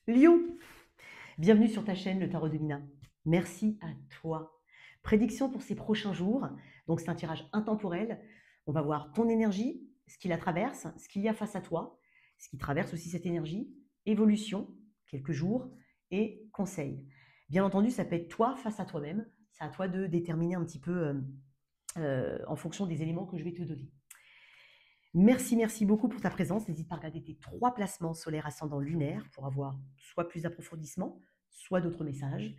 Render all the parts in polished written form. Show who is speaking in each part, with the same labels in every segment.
Speaker 1: Lion, bienvenue sur ta chaîne, le Tarot de Mina. Merci à toi. Prédiction pour ces prochains jours. Donc, c'est un tirage intemporel. On va voir ton énergie, ce qui la traverse, ce qu'il y a face à toi, ce qui traverse aussi cette énergie, évolution, quelques jours, et conseils. Bien entendu, ça peut être toi face à toi-même. C'est à toi de déterminer un petit peu en fonction des éléments que je vais te donner. Merci, merci beaucoup pour ta présence. N'hésite pas à regarder tes 3 placements solaires ascendant lunaire pour avoir soit plus d'approfondissement, soit d'autres messages.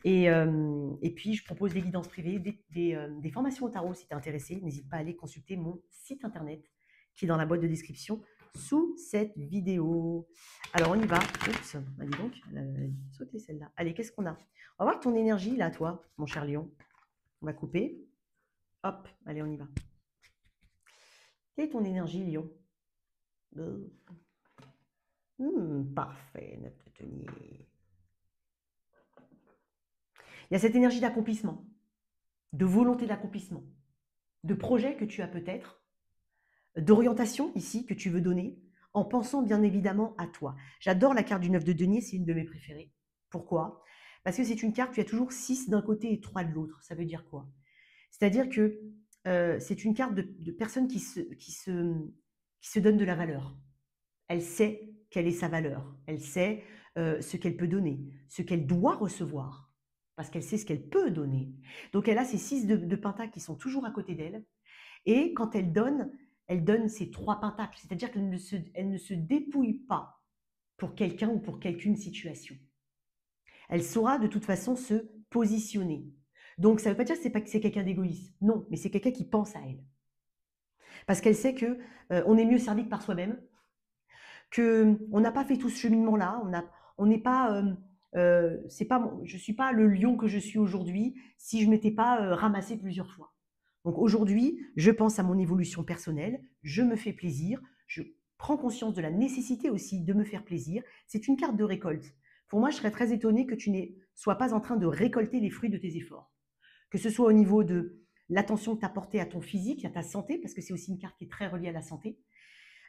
Speaker 1: Et puis, je propose des guidances privées, des formations au tarot si tu es intéressé. N'hésite pas à aller consulter mon site internet qui est dans la boîte de description sous cette vidéo. Alors, on y va. Oups, bah, dis donc, elle a sauté celle-là. Allez, qu'est-ce qu'on a? On va voir ton énergie là, toi, mon cher lion. On va couper. Hop, allez, on y va. Quelle est ton énergie, lion? Parfait, notre denier. Il y a cette énergie d'accomplissement, de volonté d'accomplissement, de projet que tu as peut-être, d'orientation ici que tu veux donner, en pensant bien évidemment à toi. J'adore la carte du 9 de denier, c'est une de mes préférées. Pourquoi? Parce que c'est une carte, tu as toujours 6 d'un côté et 3 de l'autre. Ça veut dire quoi? C'est-à-dire que c'est une carte de personne qui se donne de la valeur. Elle sait quelle est sa valeur. Elle sait ce qu'elle peut donner, ce qu'elle doit recevoir, parce qu'elle sait ce qu'elle peut donner. Donc elle a ces 6 de pentacles qui sont toujours à côté d'elle. Et quand elle donne ses 3 pentacles. C'est-à-dire qu'elle ne se dépouille pas pour quelqu'un ou pour quelqu'une situation. Elle saura de toute façon se positionner. Donc ça ne veut pas dire que c'est quelqu'un d'égoïste. Non, mais c'est quelqu'un qui pense à elle. Parce qu'elle sait que on est mieux servi que par soi-même, qu'on n'a pas fait tout ce cheminement-là, on n'est pas, je ne suis pas le lion que je suis aujourd'hui si je ne m'étais pas ramassé plusieurs fois. Donc aujourd'hui, je pense à mon évolution personnelle, je me fais plaisir, je prends conscience de la nécessité aussi de me faire plaisir. C'est une carte de récolte. Pour moi, je serais très étonnée que tu ne sois pas en train de récolter les fruits de tes efforts. Que ce soit au niveau de l'attention que tu as portée à ton physique, à ta santé, parce que c'est aussi une carte qui est très reliée à la santé,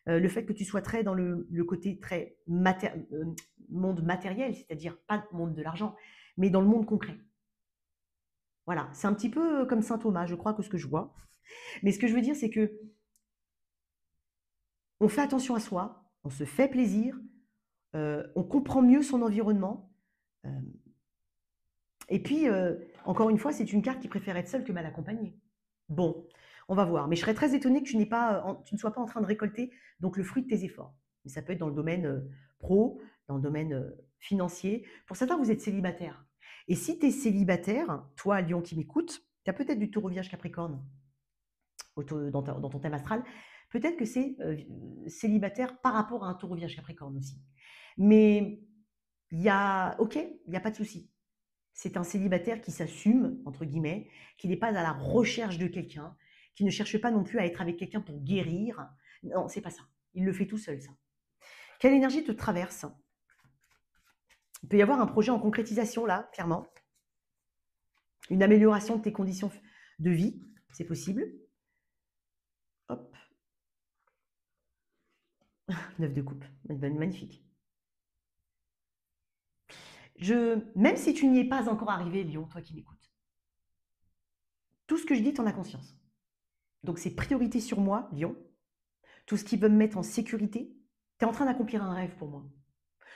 Speaker 1: le fait que tu sois très dans le côté très monde matériel, c'est-à-dire pas le monde de l'argent, mais dans le monde concret. Voilà, c'est un petit peu comme saint Thomas, je crois, que ce que je vois. Mais ce que je veux dire, c'est que on fait attention à soi, on se fait plaisir, on comprend mieux son environnement. euh, et puis, encore une fois, c'est une carte qui préfère être seule que mal accompagnée. Bon, on va voir. Mais je serais très étonnée que tu ne sois pas en train de récolter donc le fruit de tes efforts. Mais ça peut être dans le domaine pro, dans le domaine financier. Pour certains, vous êtes célibataire. Et si tu es célibataire, toi, Lion qui m'écoute, tu as peut-être du taureau vierge capricorne dans ton thème astral. Peut-être que c'est célibataire par rapport à un taureau vierge capricorne aussi. Mais ok, il n'y a pas de souci. C'est un célibataire qui s'assume, entre guillemets, qui n'est pas à la recherche de quelqu'un, qui ne cherche pas non plus à être avec quelqu'un pour guérir. Non, c'est pas ça. Il le fait tout seul, ça. Quelle énergie te traverse? Il peut y avoir un projet en concrétisation, là, clairement. Une amélioration de tes conditions de vie, c'est possible. Hop. 9 de coupe. Magnifique. Même si tu n'y es pas encore arrivé, Lion, toi qui m'écoutes, tout ce que je dis, tu en as conscience. Donc c'est priorité sur moi, Lion. Tout ce qui veut me mettre en sécurité, tu es en train d'accomplir un rêve pour moi.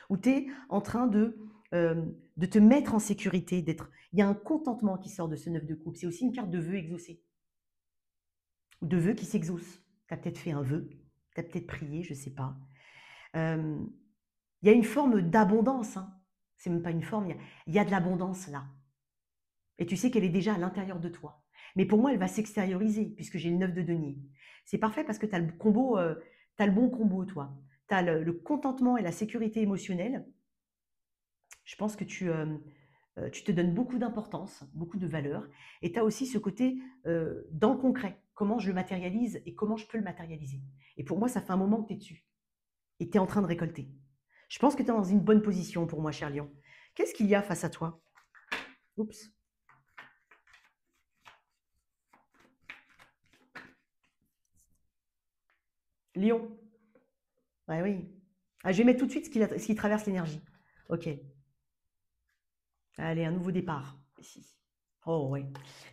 Speaker 1: Ou tu es en train de te mettre en sécurité, il y a un contentement qui sort de ce 9 de coupe. C'est aussi une carte de vœux exaucés. Ou de vœux qui s'exaucent. Tu as peut-être fait un vœu, tu as peut-être prié, je ne sais pas. Il y a une forme d'abondance. Hein. C'est même pas une forme, il y a de l'abondance là. Et tu sais qu'elle est déjà à l'intérieur de toi. Mais pour moi, elle va s'extérioriser, puisque j'ai le 9 de denier. C'est parfait parce que tu as le combo, tu as le bon combo, toi. Tu as le contentement et la sécurité émotionnelle. Je pense que tu te donnes beaucoup d'importance, beaucoup de valeur. Et tu as aussi ce côté dans le concret. Comment je le matérialise et comment je peux le matérialiser. Et pour moi, ça fait un moment que tu es dessus. Et tu es en train de récolter. Je pense que tu es dans une bonne position pour moi, cher Lion. Qu'est-ce qu'il y a face à toi? Oups. Lion. Ouais, oui. Ah, je vais mettre tout de suite ce qui traverse l'énergie. Ok. Allez, un nouveau départ ici. Oh ouais.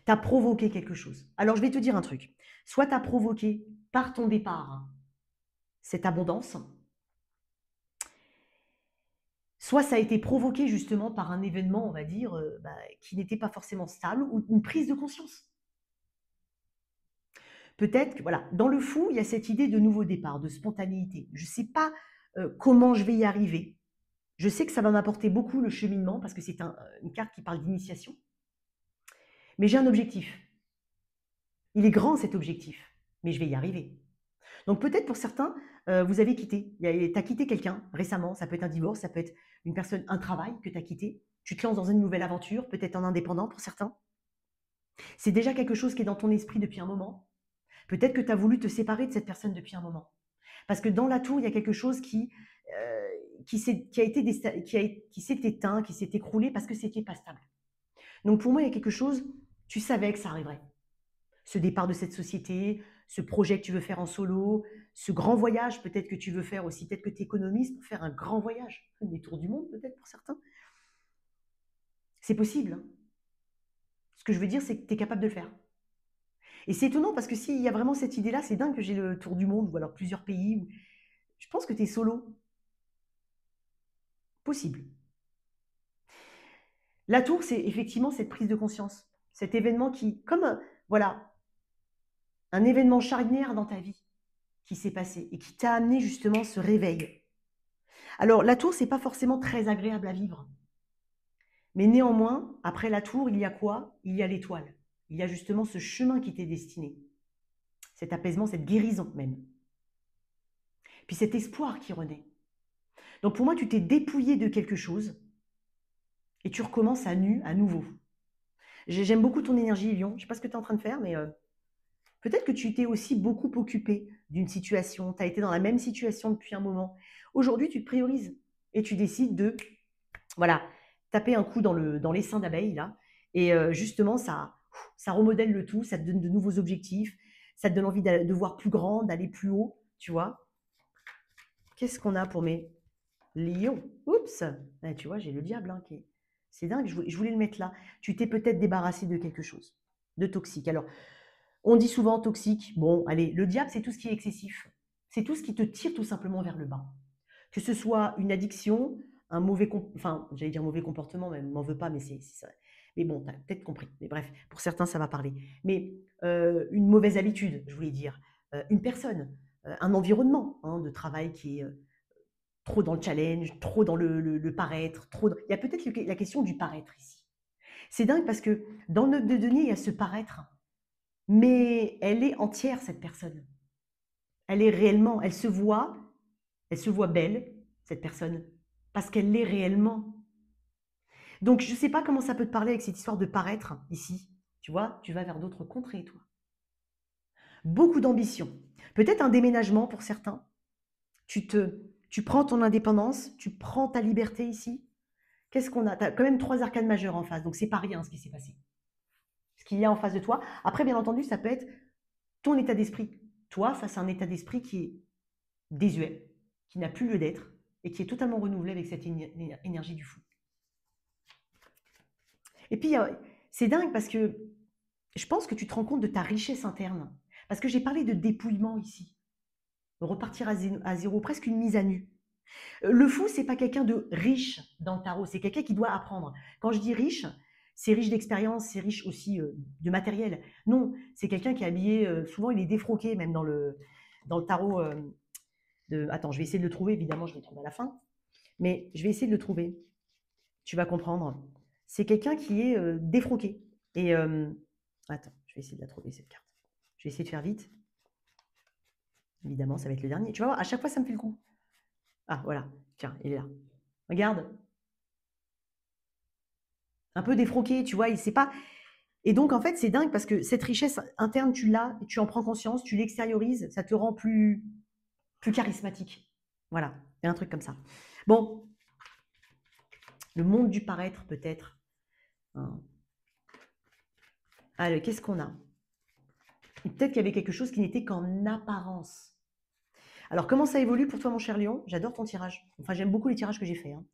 Speaker 1: Tu as provoqué quelque chose. Alors, je vais te dire un truc. Soit tu as provoqué par ton départ cette abondance, soit ça a été provoqué justement par un événement, on va dire, qui n'était pas forcément stable ou une prise de conscience. Peut-être que, voilà, dans le fou, il y a cette idée de nouveau départ, de spontanéité. Je ne sais pas comment je vais y arriver. Je sais que ça va m'apporter beaucoup le cheminement parce que c'est une carte qui parle d'initiation. Mais j'ai un objectif. Il est grand cet objectif, mais je vais y arriver. Donc peut-être pour certains, vous avez quitté. Tu as quitté quelqu'un récemment. Ça peut être un divorce, ça peut être une personne, un travail que tu as quitté. Tu te lances dans une nouvelle aventure, peut-être en indépendant pour certains. C'est déjà quelque chose qui est dans ton esprit depuis un moment. Peut-être que tu as voulu te séparer de cette personne depuis un moment. Parce que dans la tour, il y a quelque chose qui s'est éteint, qui s'est écroulé parce que c'était pas stable. Donc pour moi, il y a quelque chose, tu savais que ça arriverait. Ce départ de cette société, ce projet que tu veux faire en solo, ce grand voyage peut-être que tu veux faire aussi, peut-être que tu économises pour faire un grand voyage, des tours du monde peut-être pour certains. C'est possible. Hein. Ce que je veux dire, c'est que tu es capable de le faire. Et c'est étonnant parce que s'il y a vraiment cette idée-là, c'est dingue que j'ai le tour du monde ou alors plusieurs pays. Je pense que tu es solo. Possible. La tour, c'est effectivement cette prise de conscience, cet événement qui, comme voilà, un événement charnière dans ta vie qui s'est passé et qui t'a amené justement ce réveil. Alors, la tour, c'est pas forcément très agréable à vivre. Mais néanmoins, après la tour, il y a quoi? Il y a l'étoile. Il y a justement ce chemin qui t'est destiné. Cet apaisement, cette guérison même. Puis cet espoir qui renaît. Donc pour moi, tu t'es dépouillé de quelque chose et tu recommences à nu, à nouveau. J'aime beaucoup ton énergie, Lion. Je ne sais pas ce que tu es en train de faire, mais peut-être que tu t'es aussi beaucoup occupé d'une situation. Tu as été dans la même situation depuis un moment. Aujourd'hui, tu te priorises et tu décides de, voilà, taper un coup dans l'essaim d'abeilles, là. Et justement, ça remodèle le tout, ça te donne de nouveaux objectifs, ça te donne envie de voir plus grand, d'aller plus haut, tu vois. Qu'est-ce qu'on a pour mes lions? Oups, tu vois, j'ai le diable. Hein, c'est dingue, je voulais le mettre là. Tu t'es peut-être débarrassé de quelque chose, de toxique. Alors, on dit souvent toxique. Bon, allez, le diable, c'est tout ce qui est excessif. C'est tout ce qui te tire tout simplement vers le bas. Que ce soit une addiction, un mauvais, enfin, j'allais dire mauvais comportement, mais m'en veux pas, mais c'est ça. Mais bon, tu as peut-être compris. Mais bref, pour certains, ça va parler. Mais une mauvaise habitude, je voulais dire. Une personne, un environnement hein, de travail qui est trop dans le challenge, trop dans le paraître, il y a peut-être la question du paraître ici. C'est dingue parce que dans le 9 de denier, il y a ce paraître, mais elle est entière, cette personne. Elle est réellement, elle se voit belle, cette personne, parce qu'elle l'est réellement. Donc, je ne sais pas comment ça peut te parler avec cette histoire de paraître ici. Tu vois, tu vas vers d'autres contrées, toi. Beaucoup d'ambition. Peut-être un déménagement pour certains. Tu prends ton indépendance, tu prends ta liberté ici. Qu'est-ce qu'on a? Tu as quand même 3 arcanes majeures en face, donc c'est pas rien ce qui s'est passé. Ce qu'il y a en face de toi. Après, bien entendu, ça peut être ton état d'esprit. Toi, face à un état d'esprit qui est désuet, qui n'a plus lieu d'être et qui est totalement renouvelé avec cette énergie du fou. Et puis, c'est dingue parce que je pense que tu te rends compte de ta richesse interne. Parce que j'ai parlé de dépouillement ici. Repartir à zéro, presque une mise à nu. Le fou, c'est pas quelqu'un de riche dans le tarot, c'est quelqu'un qui doit apprendre. Quand je dis riche, c'est riche d'expérience, c'est riche aussi de matériel. Non, c'est quelqu'un qui est habillé, souvent il est défroqué même dans le tarot. Attends, je vais essayer de le trouver, évidemment je vais le trouver à la fin, mais je vais essayer de le trouver. Tu vas comprendre. C'est quelqu'un qui est défroqué. Et attends, je vais essayer de la trouver cette carte. Je vais essayer de faire vite. Évidemment, ça va être le dernier. Tu vas voir, à chaque fois ça me fait le coup. Ah voilà, tiens, il est là. Regarde. Un peu défroqué, tu vois, il sait pas. Et donc, en fait, c'est dingue parce que cette richesse interne, tu l'as, tu en prends conscience, tu l'extériorises, ça te rend plus charismatique. Voilà, il y a un truc comme ça. Bon, le monde du paraître, peut-être. Hein. Allez, qu'est-ce qu'on a? Peut-être qu'il y avait quelque chose qui n'était qu'en apparence. Alors, comment ça évolue pour toi, mon cher Lion? J'adore ton tirage. Enfin, j'aime beaucoup les tirages que j'ai faits, hein.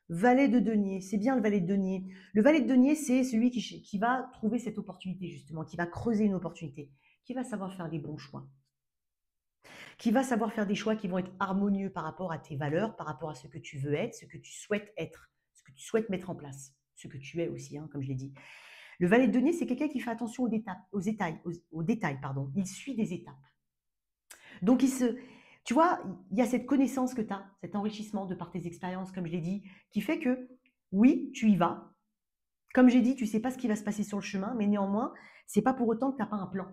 Speaker 1: Valet de denier, c'est bien le valet de denier. Le valet de denier, c'est celui qui va trouver cette opportunité, justement, qui va creuser une opportunité, qui va savoir faire les bons choix, qui va savoir faire des choix qui vont être harmonieux par rapport à tes valeurs, par rapport à ce que tu veux être, ce que tu souhaites être, ce que tu souhaites mettre en place, ce que tu es aussi, hein, comme je l'ai dit. Le valet de denier, c'est quelqu'un qui fait attention aux détails, pardon. Il suit des étapes. Donc, tu vois, il y a cette connaissance que tu as, cet enrichissement de par tes expériences, comme je l'ai dit, qui fait que, oui, tu y vas. Comme j'ai dit, tu ne sais pas ce qui va se passer sur le chemin, mais néanmoins, ce n'est pas pour autant que tu n'as pas un plan.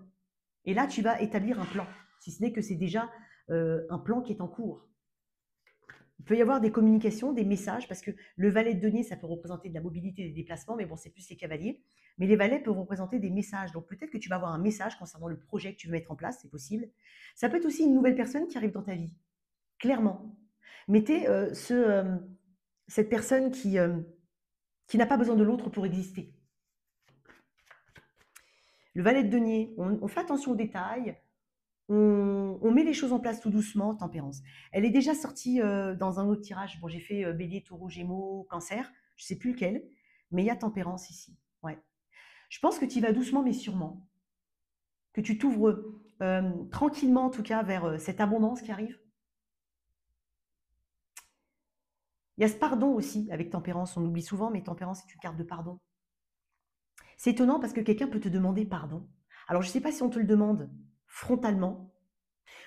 Speaker 1: Et là, tu vas établir un plan, si ce n'est que c'est déjà un plan qui est en cours. Il peut y avoir des communications, des messages, parce que le valet de denier, ça peut représenter de la mobilité, des déplacements, mais bon, c'est plus les cavaliers. Mais les valets peuvent représenter des messages. Donc peut-être que tu vas avoir un message concernant le projet que tu veux mettre en place, c'est possible. Ça peut être aussi une nouvelle personne qui arrive dans ta vie, clairement. Mettez cette personne qui n'a pas besoin de l'autre pour exister. Le valet de denier, on fait attention aux détails, on met les choses en place tout doucement, tempérance. Elle est déjà sortie dans un autre tirage. Bon, j'ai fait bélier, taureau, gémeaux, cancer, je ne sais plus lequel, mais il y a tempérance ici. Ouais. Je pense que tu y vas doucement mais sûrement, que tu t'ouvres tranquillement en tout cas vers cette abondance qui arrive. Il y a ce pardon aussi avec tempérance, on oublie souvent, mais tempérance c'est une carte de pardon. C'est étonnant parce que quelqu'un peut te demander pardon. Alors je ne sais pas si on te le demande frontalement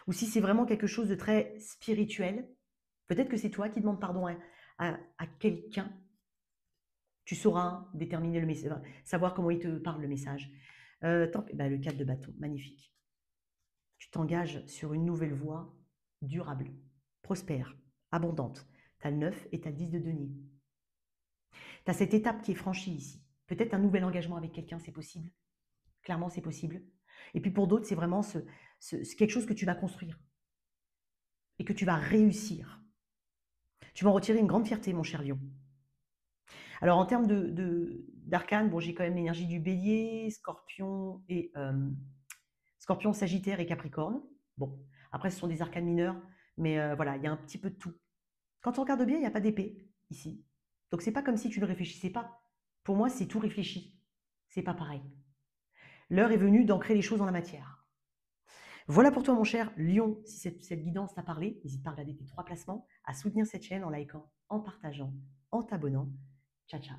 Speaker 1: ou si c'est vraiment quelque chose de très spirituel. Peut-être que c'est toi qui demandes pardon à quelqu'un. Tu sauras déterminer le message, savoir comment il te parle le message. Le 4 de bâton, magnifique. Tu t'engages sur une nouvelle voie durable, prospère, abondante. Tu as le 9 et tu as le 10 de denier. Tu as cette étape qui est franchie ici. Peut-être un nouvel engagement avec quelqu'un, c'est possible. Clairement, c'est possible. Et puis pour d'autres, c'est vraiment quelque chose que tu vas construire et que tu vas réussir. Tu vas en retirer une grande fierté, mon cher Lion. Alors en termes d'arcanes, bon, j'ai quand même l'énergie du bélier, scorpion, scorpion, sagittaire et capricorne. Bon, après ce sont des arcanes mineurs, mais voilà, il y a un petit peu de tout. Quand on regarde bien, il n'y a pas d'épée ici. Donc c'est pas comme si tu ne réfléchissais pas. Pour moi, c'est tout réfléchi. C'est pas pareil. L'heure est venue d'ancrer les choses dans la matière. Voilà pour toi, mon cher Lion. Si cette guidance t'a parlé, n'hésite pas à regarder tes 3 placements, à soutenir cette chaîne en likant, en partageant, en t'abonnant. Ciao, ciao.